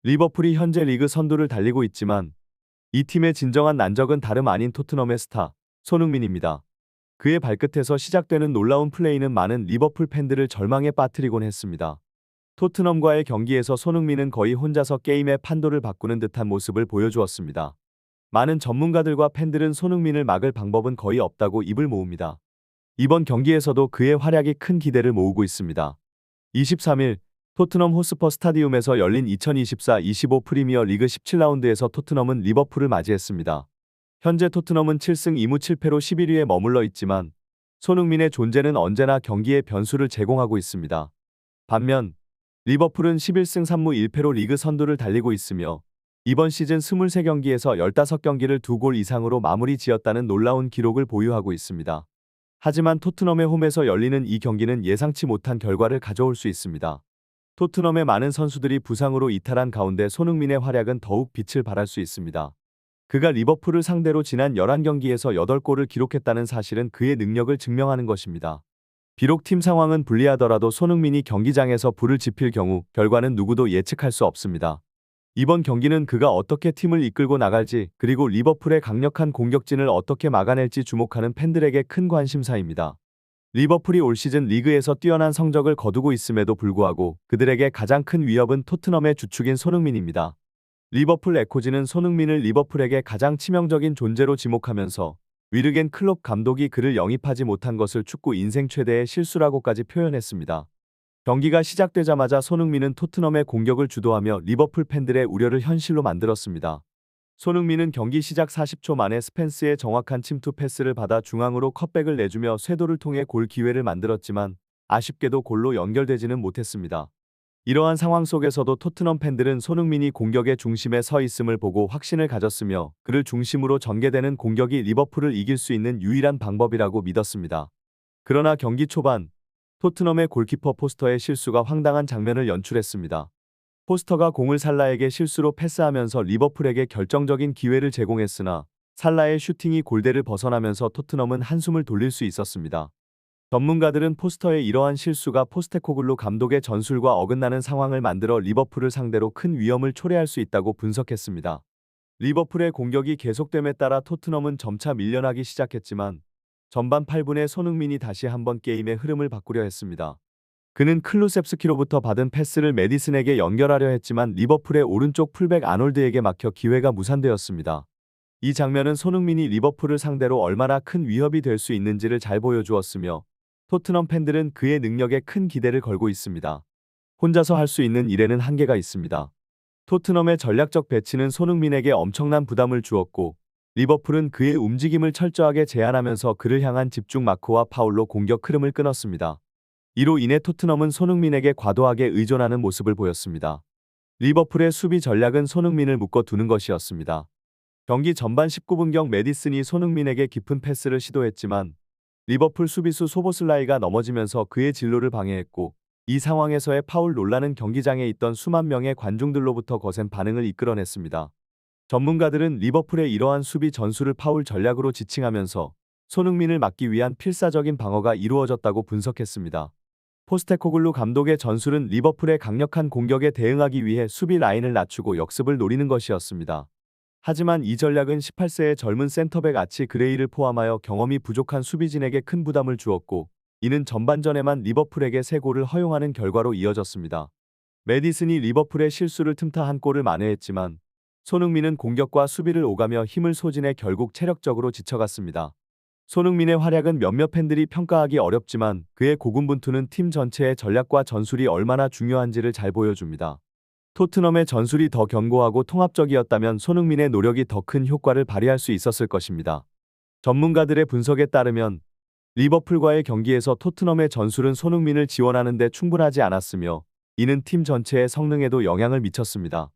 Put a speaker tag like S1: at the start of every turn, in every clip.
S1: 리버풀이 현재 리그 선두를 달리고 있지만 이 팀의 진정한 난적은 다름 아닌 토트넘의 스타, 손흥민입니다. 그의 발끝에서 시작되는 놀라운 플레이는 많은 리버풀 팬들을 절망에 빠뜨리곤 했습니다. 토트넘과의 경기에서 손흥민은 거의 혼자서 게임의 판도를 바꾸는 듯한 모습을 보여주었습니다. 많은 전문가들과 팬들은 손흥민을 막을 방법은 거의 없다고 입을 모읍니다. 이번 경기에서도 그의 활약이 큰 기대를 모으고 있습니다. 23일 토트넘 호스퍼 스타디움에서 열린 2024-25 프리미어 리그 17라운드에서 토트넘은 리버풀을 맞이했습니다. 현재 토트넘은 7승 2무 7패로 11위에 머물러 있지만 손흥민의 존재는 언제나 경기에 변수를 제공하고 있습니다. 반면 리버풀은 11승 3무 1패로 리그 선두를 달리고 있으며 이번 시즌 23경기에서 15경기를 2골 이상으로 마무리 지었다는 놀라운 기록을 보유하고 있습니다. 하지만 토트넘의 홈에서 열리는 이 경기는 예상치 못한 결과를 가져올 수 있습니다. 토트넘의 많은 선수들이 부상으로 이탈한 가운데 손흥민의 활약은 더욱 빛을 발할 수 있습니다. 그가 리버풀을 상대로 지난 11경기에서 8골을 기록했다는 사실은 그의 능력을 증명하는 것입니다. 비록 팀 상황은 불리하더라도 손흥민이 경기장에서 불을 지필 경우 결과는 누구도 예측할 수 없습니다. 이번 경기는 그가 어떻게 팀을 이끌고 나갈지 그리고 리버풀의 강력한 공격진을 어떻게 막아낼지 주목하는 팬들에게 큰 관심사입니다. 리버풀이 올 시즌 리그에서 뛰어난 성적을 거두고 있음에도 불구하고 그들에게 가장 큰 위협은 토트넘의 주축인 손흥민입니다. 리버풀 에코지는 손흥민을 리버풀에게 가장 치명적인 존재로 지목하면서 위르겐 클롭 감독이 그를 영입하지 못한 것을 축구 인생 최대의 실수라고까지 표현했습니다. 경기가 시작되자마자 손흥민은 토트넘의 공격을 주도하며 리버풀 팬들의 우려를 현실로 만들었습니다. 손흥민은 경기 시작 40초 만에 스펜스의 정확한 침투 패스를 받아 중앙으로 컷백을 내주며 쇄도를 통해 골 기회를 만들었지만 아쉽게도 골로 연결되지는 못했습니다. 이러한 상황 속에서도 토트넘 팬들은 손흥민이 공격의 중심에 서 있음을 보고 확신을 가졌으며 그를 중심으로 전개되는 공격이 리버풀을 이길 수 있는 유일한 방법이라고 믿었습니다. 그러나 경기 초반 토트넘의 골키퍼 포스터의 실수가 황당한 장면을 연출했습니다. 포스터가 공을 살라에게 실수로 패스하면서 리버풀에게 결정적인 기회를 제공했으나 살라의 슈팅이 골대를 벗어나면서 토트넘은 한숨을 돌릴 수 있었습니다. 전문가들은 포스터의 이러한 실수가 포스테코글루 감독의 전술과 어긋나는 상황을 만들어 리버풀을 상대로 큰 위험을 초래할 수 있다고 분석했습니다. 리버풀의 공격이 계속됨에 따라 토트넘은 점차 밀려나기 시작했지만 전반 8분에 손흥민이 다시 한번 게임의 흐름을 바꾸려 했습니다. 그는 클루셉스키로부터 받은 패스를 메디슨에게 연결하려 했지만 리버풀의 오른쪽 풀백 아놀드에게 막혀 기회가 무산되었습니다. 이 장면은 손흥민이 리버풀을 상대로 얼마나 큰 위협이 될 수 있는지를 잘 보여주었으며 토트넘 팬들은 그의 능력에 큰 기대를 걸고 있습니다. 혼자서 할 수 있는 일에는 한계가 있습니다. 토트넘의 전략적 배치는 손흥민에게 엄청난 부담을 주었고 리버풀은 그의 움직임을 철저하게 제한하면서 그를 향한 집중 마크와 파울로 공격 흐름을 끊었습니다. 이로 인해 토트넘은 손흥민에게 과도하게 의존하는 모습을 보였습니다. 리버풀의 수비 전략은 손흥민을 묶어두는 것이었습니다. 경기 전반 19분경 메디슨이 손흥민에게 깊은 패스를 시도했지만 리버풀 수비수 소보슬라이가 넘어지면서 그의 진로를 방해했고 이 상황에서의 파울 논란은 경기장에 있던 수만 명의 관중들로부터 거센 반응을 이끌어냈습니다. 전문가들은 리버풀의 이러한 수비 전술을 파울 전략으로 지칭하면서 손흥민을 막기 위한 필사적인 방어가 이루어졌다고 분석했습니다. 포스테코글루 감독의 전술은 리버풀의 강력한 공격에 대응하기 위해 수비 라인을 낮추고 역습을 노리는 것이었습니다. 하지만 이 전략은 18세의 젊은 센터백 아치 그레이를 포함하여 경험이 부족한 수비진에게 큰 부담을 주었고 이는 전반전에만 리버풀에게 3골을 허용하는 결과로 이어졌습니다. 메디슨이 리버풀의 실수를 틈타 한 골을 만회했지만 손흥민은 공격과 수비를 오가며 힘을 소진해 결국 체력적으로 지쳐갔습니다. 손흥민의 활약은 몇몇 팬들이 평가하기 어렵지만 그의 고군분투는 팀 전체의 전략과 전술이 얼마나 중요한지를 잘 보여줍니다. 토트넘의 전술이 더 견고하고 통합적이었다면 손흥민의 노력이 더 큰 효과를 발휘할 수 있었을 것입니다. 전문가들의 분석에 따르면 리버풀과의 경기에서 토트넘의 전술은 손흥민을 지원하는 데 충분하지 않았으며 이는 팀 전체의 성능에도 영향을 미쳤습니다.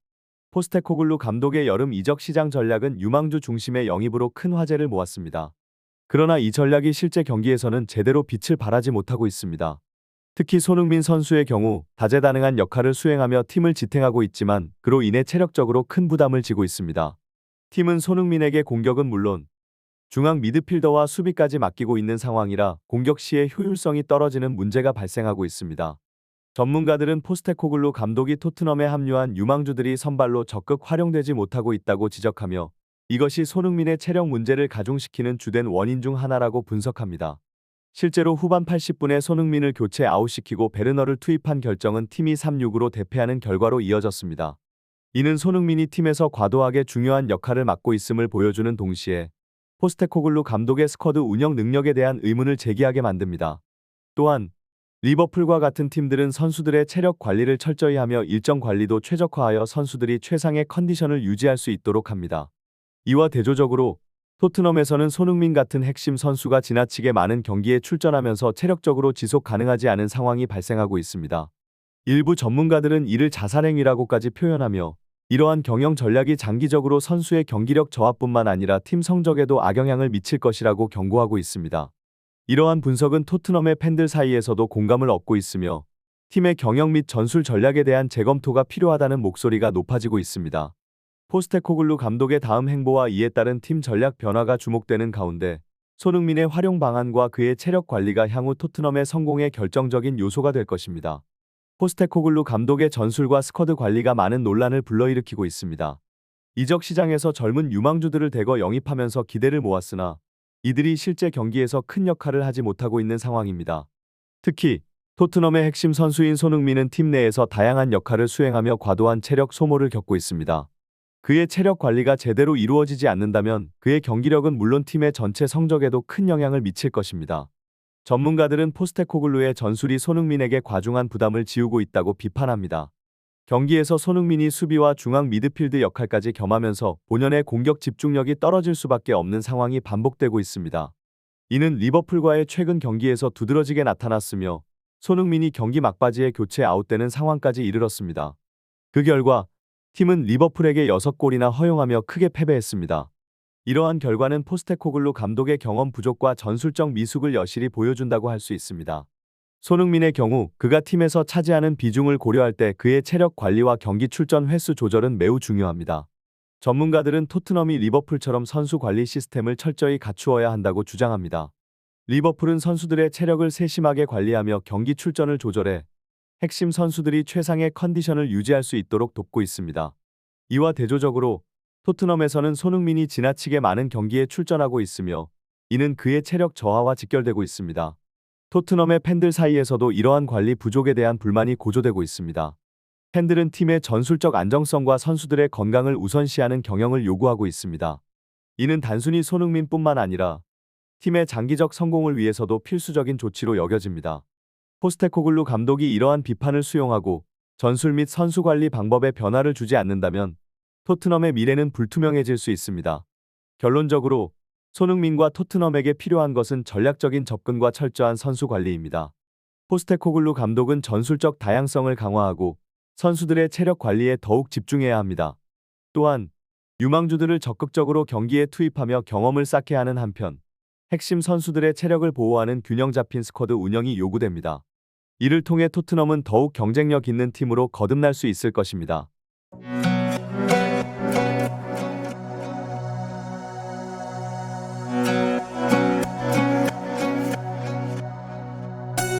S1: 포스테코글루 감독의 여름 이적 시장 전략은 유망주 중심의 영입으로 큰 화제를 모았습니다. 그러나 이 전략이 실제 경기에서는 제대로 빛을 발하지 못하고 있습니다. 특히 손흥민 선수의 경우 다재다능한 역할을 수행하며 팀을 지탱하고 있지만 그로 인해 체력적으로 큰 부담을 지고 있습니다. 팀은 손흥민에게 공격은 물론 중앙 미드필더와 수비까지 맡기고 있는 상황이라 공격 시에 효율성이 떨어지는 문제가 발생하고 있습니다. 전문가들은 포스테코글루 감독이 토트넘에 합류한 유망주들이 선발로 적극 활용되지 못하고 있다고 지적하며 이것이 손흥민의 체력 문제를 가중시키는 주된 원인 중 하나라고 분석합니다. 실제로 후반 80분에 손흥민을 교체 아웃시키고 베르너를 투입한 결정은 팀이 3-6으로 대패하는 결과로 이어졌습니다. 이는 손흥민이 팀에서 과도하게 중요한 역할을 맡고 있음을 보여주는 동시에 포스테코글루 감독의 스쿼드 운영 능력에 대한 의문을 제기하게 만듭니다. 또한 리버풀과 같은 팀들은 선수들의 체력 관리를 철저히 하며 일정 관리도 최적화하여 선수들이 최상의 컨디션을 유지할 수 있도록 합니다. 이와 대조적으로 토트넘에서는 손흥민 같은 핵심 선수가 지나치게 많은 경기에 출전하면서 체력적으로 지속 가능하지 않은 상황이 발생하고 있습니다. 일부 전문가들은 이를 자살행위라고까지 표현하며 이러한 경영 전략이 장기적으로 선수의 경기력 저하뿐만 아니라 팀 성적에도 악영향을 미칠 것이라고 경고하고 있습니다. 이러한 분석은 토트넘의 팬들 사이에서도 공감을 얻고 있으며 팀의 경영 및 전술 전략에 대한 재검토가 필요하다는 목소리가 높아지고 있습니다. 포스테코글루 감독의 다음 행보와 이에 따른 팀 전략 변화가 주목되는 가운데 손흥민의 활용 방안과 그의 체력 관리가 향후 토트넘의 성공에 결정적인 요소가 될 것입니다. 포스테코글루 감독의 전술과 스쿼드 관리가 많은 논란을 불러일으키고 있습니다. 이적 시장에서 젊은 유망주들을 대거 영입하면서 기대를 모았으나 이들이 실제 경기에서 큰 역할을 하지 못하고 있는 상황입니다. 특히 토트넘의 핵심 선수인 손흥민은 팀 내에서 다양한 역할을 수행하며 과도한 체력 소모를 겪고 있습니다. 그의 체력 관리가 제대로 이루어지지 않는다면 그의 경기력은 물론 팀의 전체 성적에도 큰 영향을 미칠 것입니다. 전문가들은 포스테코글루의 전술이 손흥민에게 과중한 부담을 지우고 있다고 비판합니다. 경기에서 손흥민이 수비와 중앙 미드필드 역할까지 겸하면서 본연의 공격 집중력이 떨어질 수밖에 없는 상황이 반복되고 있습니다. 이는 리버풀과의 최근 경기에서 두드러지게 나타났으며 손흥민이 경기 막바지에 교체 아웃되는 상황까지 이르렀습니다. 그 결과 팀은 리버풀에게 6골이나 허용하며 크게 패배했습니다. 이러한 결과는 포스테코글루 감독의 경험 부족과 전술적 미숙을 여실히 보여준다고 할 수 있습니다. 손흥민의 경우 그가 팀에서 차지하는 비중을 고려할 때 그의 체력 관리와 경기 출전 횟수 조절은 매우 중요합니다. 전문가들은 토트넘이 리버풀처럼 선수 관리 시스템을 철저히 갖추어야 한다고 주장합니다. 리버풀은 선수들의 체력을 세심하게 관리하며 경기 출전을 조절해 핵심 선수들이 최상의 컨디션을 유지할 수 있도록 돕고 있습니다. 이와 대조적으로 토트넘에서는 손흥민이 지나치게 많은 경기에 출전하고 있으며 이는 그의 체력 저하와 직결되고 있습니다. 토트넘의 팬들 사이에서도 이러한 관리 부족에 대한 불만이 고조되고 있습니다. 팬들은 팀의 전술적 안정성과 선수들의 건강을 우선시하는 경영을 요구하고 있습니다. 이는 단순히 손흥민뿐만 아니라 팀의 장기적 성공을 위해서도 필수적인 조치로 여겨집니다. 포스테코글루 감독이 이러한 비판을 수용하고 전술 및 선수 관리 방법에 변화를 주지 않는다면 토트넘의 미래는 불투명해질 수 있습니다. 결론적으로 손흥민과 토트넘에게 필요한 것은 전략적인 접근과 철저한 선수 관리입니다. 포스테코글루 감독은 전술적 다양성을 강화하고 선수들의 체력 관리에 더욱 집중해야 합니다. 또한 유망주들을 적극적으로 경기에 투입하며 경험을 쌓게 하는 한편 핵심 선수들의 체력을 보호하는 균형 잡힌 스쿼드 운영이 요구됩니다. 이를 통해 토트넘은 더욱 경쟁력 있는 팀으로 거듭날 수 있을 것입니다.